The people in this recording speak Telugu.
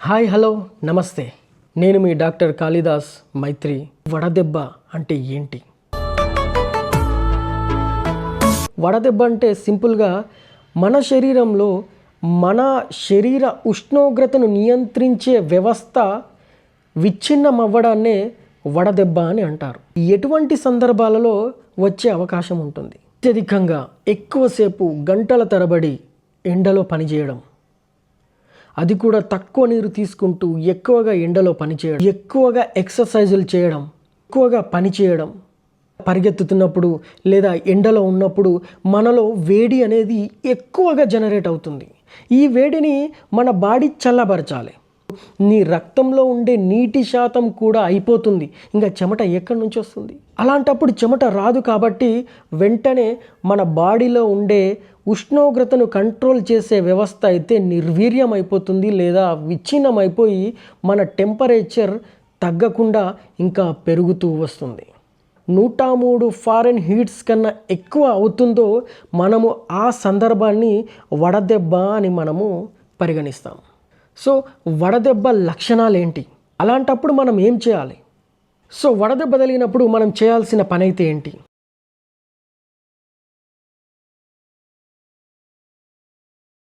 హాయ్ హలో నమస్తే. నేను మీ డాక్టర్ కాళిదాస్ మైత్రి. వడదెబ్బ అంటే ఏంటి? వడదెబ్బ అంటే సింపుల్గా మన శరీరంలో మన శరీర ఉష్ణోగ్రతను నియంత్రించే వ్యవస్థ విచ్ఛిన్నం అవ్వడాన్నే వడదెబ్బ అని అంటారు. ఎటువంటి సందర్భాలలో వచ్చే అవకాశం ఉంటుంది? అత్యధికంగా ఎక్కువసేపు గంటల తరబడి ఎండలో పనిచేయడం, అది కూడా తక్కువ నీరు తీసుకుంటూ ఎక్కువగా ఎండలో పనిచేయడం, ఎక్కువగా ఎక్సర్సైజులు చేయడం, ఎక్కువగా పని చేయడం, పరిగెత్తుతున్నప్పుడు లేదా ఎండలో ఉన్నప్పుడు మనలో వేడి అనేది ఎక్కువగా జనరేట్ అవుతుంది. ఈ వేడిని మన బాడీ చల్లబరచాలి. నీ రక్తంలో ఉండే నీటి శాతం కూడా అయిపోతుంది. ఇంకా చెమట ఎక్కడి నుంచి వస్తుంది? అలాంటప్పుడు చెమట రాదు కాబట్టి వెంటనే మన బాడీలో ఉండే ఉష్ణోగ్రతను కంట్రోల్ చేసే వ్యవస్థ అయితే నిర్వీర్యం అయిపోతుంది లేదా విచ్ఛిన్నం అయిపోయి మన టెంపరేచర్ తగ్గకుండా ఇంకా పెరుగుతూ వస్తుంది. 103 ఫారెన్హీట్స్ కన్నా ఎక్కువ అవుతుందో మనము ఆ సందర్భాన్ని వడదెబ్బ అని మనము పరిగణిస్తాం. సో వడదెబ్బ లక్షణాలు ఏంటి? అలాంటప్పుడు మనం ఏం చేయాలి? సో వడదెబ్బ తగిలినప్పుడు మనం చేయాల్సిన పని అయితే ఏంటి?